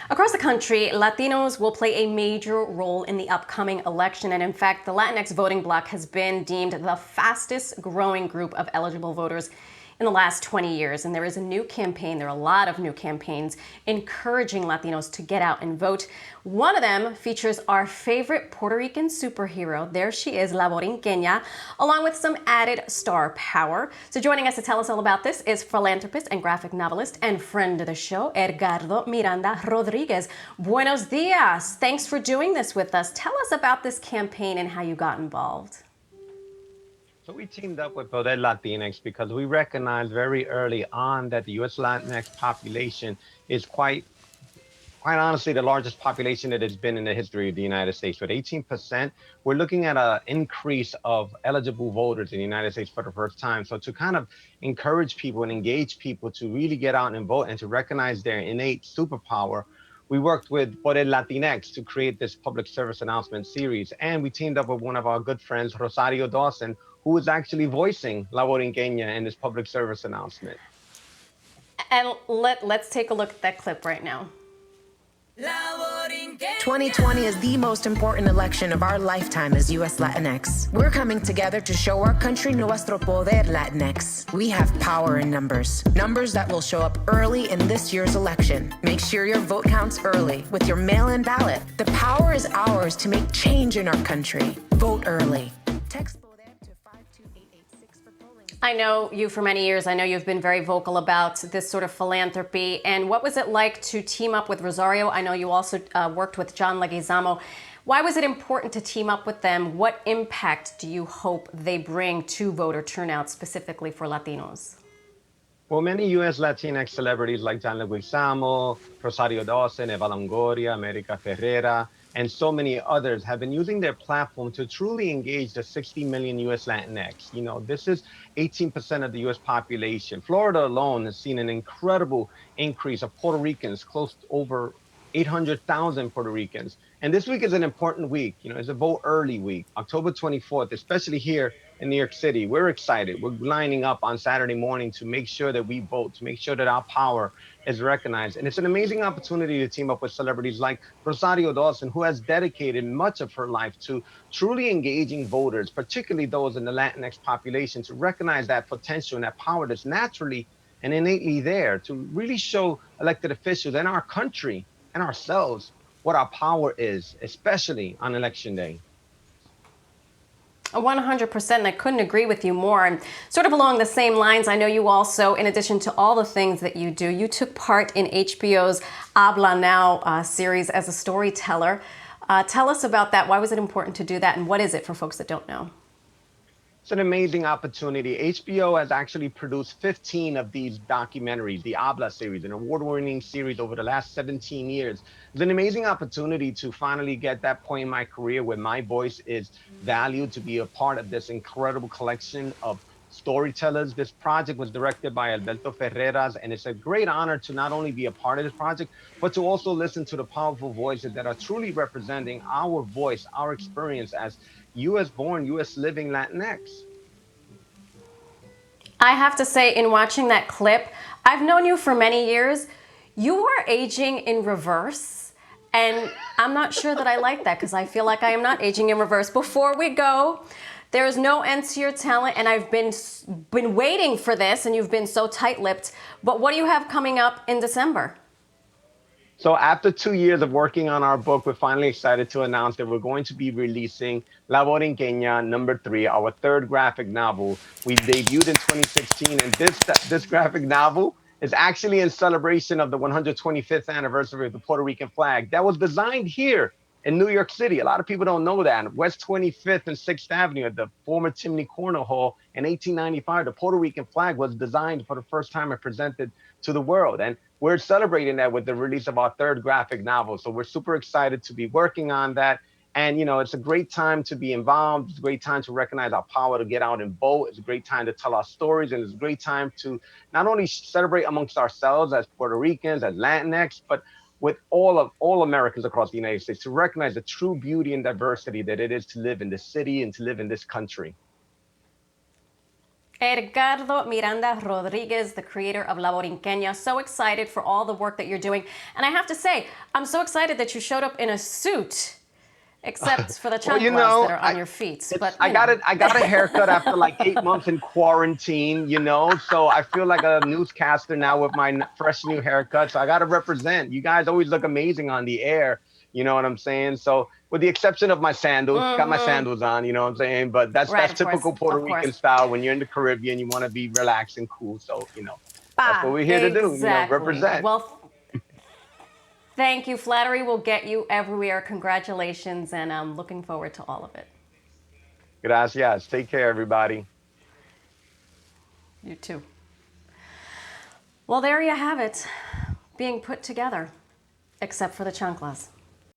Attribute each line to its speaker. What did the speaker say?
Speaker 1: Across the country, Latinos will play a major role in the upcoming election. And in fact, the Latinx voting bloc has been deemed the fastest growing group of eligible voters in the last 20 years. And there is a new campaign, there are a lot of new campaigns encouraging Latinos to get out and vote. One of them features our favorite Puerto Rican superhero. There she is, La Borinqueña, along with some added star power. So joining us to tell us all about this is philanthropist and graphic novelist and friend of the show, Edgardo Miranda-Rodriguez. Buenos dias. Thanks for doing this with us. Tell us about this campaign and how you got involved.
Speaker 2: So we teamed up with Poder Latinx because we recognized very early on that the U.S. Latinx population is quite honestly, the largest population that has been in the history of the United States. With 18%, we're looking at an increase of eligible voters in the United States for the first time. So to kind of encourage people and engage people to really get out and vote and to recognize their innate superpower, we worked with Poder Latinx to create this public service announcement series. And we teamed up with one of our good friends, Rosario Dawson, who is actually voicing La Borinqueña in this public service announcement.
Speaker 1: And let's take a look at that clip right now.
Speaker 3: 2020 is the most important election of our lifetime as U.S. Latinx. We're coming together to show our country nuestro poder Latinx. We have power in numbers. Numbers that will show up early in this year's election. Make sure your vote counts early with your mail-in ballot. The power is ours to make change in our country. Vote early. Text poder to 52886 for polling.
Speaker 1: I know you for many years. I know you've been very vocal about this sort of philanthropy. And what was it like to team up with Rosario? I know you also worked with John Leguizamo. Why was it important to team up with them? What impact do you hope they bring to voter turnout specifically for Latinos?
Speaker 2: Well, many U.S. Latinx celebrities like John Leguizamo, Rosario Dawson, Eva Longoria, America Ferrera, and so many others have been using their platform to truly engage the 60 million U.S. Latinx. You know, this is 18% of the U.S. population. Florida alone has seen an incredible increase of Puerto Ricans, close to over 800,000 Puerto Ricans. And this week is an important week. You know, it's a vote early week, October 24th, especially here in New York City. We're excited. We're lining up on Saturday morning to make sure that we vote, to make sure that our power is recognized. And it's an amazing opportunity to team up with celebrities like Rosario Dawson, who has dedicated much of her life to truly engaging voters, particularly those in the Latinx population, to recognize that potential and that power that's naturally and innately there, to really show elected officials and our country and ourselves what our power is, especially on election day.
Speaker 1: 100%. I couldn't agree with you more. And sort of along the same lines, I know you also, in addition to all the things that you do, you took part in HBO's Habla Now series as a storyteller. Tell us about that. Why was it important to do that? And what is it for folks that don't know?
Speaker 2: It's an amazing opportunity. HBO has actually produced 15 of these documentaries, the Habla series, an award-winning series over the last 17 years. It's an amazing opportunity to finally get that point in my career where my voice is valued, to be a part of this incredible collection of storytellers. This project was directed by Alberto Ferreras, and it's a great honor to not only be a part of this project, but to also listen to the powerful voices that are truly representing our voice, our experience as U.S. born, U.S. living Latinx.
Speaker 1: I have to say, in watching that clip, I've known you for many years. You are aging in reverse. And I'm not sure that I like that because I feel like I am not aging in reverse. Before we go, there is no end to your talent, and I've been waiting for this, and you've been so tight-lipped. But what do you have coming up in December?
Speaker 2: So after 2 years of working on our book, we're finally excited to announce that we're going to be releasing La Borinqueña #3, our third graphic novel. We debuted in 2016, and this graphic novel is actually in celebration of the 125th anniversary of the Puerto Rican flag that was designed here in New York City. A lot of people don't know that. West 25th and 6th Avenue at the former Chimney Corner Hall in 1895, the Puerto Rican flag was designed for the first time and presented to the world. And we're celebrating that with the release of our third graphic novel. So we're super excited to be working on that. And, you know, it's a great time to be involved. It's a great time to recognize our power to get out and vote. It's a great time to tell our stories. And it's a great time to not only celebrate amongst ourselves as Puerto Ricans, as Latinx, but with all Americans across the United States, to recognize the true beauty and diversity that it is to live in this city and to live in this country.
Speaker 1: Edgardo Miranda-Rodriguez, the creator of La Borinqueña. So excited for all the work that you're doing. And I have to say, I'm so excited that you showed up in a suit, except for the
Speaker 2: Well,
Speaker 1: chanclas that are on your feet. But
Speaker 2: I got it. I got a haircut after like 8 months in quarantine, so I feel like a newscaster now with my fresh new haircut. So I got to represent. You guys always look amazing on the air. You know what I'm saying? So with the exception of my sandals, got my sandals on. You know what I'm saying? But that's
Speaker 1: right, of
Speaker 2: typical
Speaker 1: course,
Speaker 2: Puerto
Speaker 1: of
Speaker 2: Rican
Speaker 1: course.
Speaker 2: style. When you're in the Caribbean, you want to be relaxed and cool. So that's what we're here to do.
Speaker 1: Exactly.
Speaker 2: Represent.
Speaker 1: Well, thank you. Flattery will get you everywhere. Congratulations, and I'm looking forward to all of it.
Speaker 2: Gracias. Take care, everybody.
Speaker 1: You too. Well, there you have it, being put together, except for the chanclas.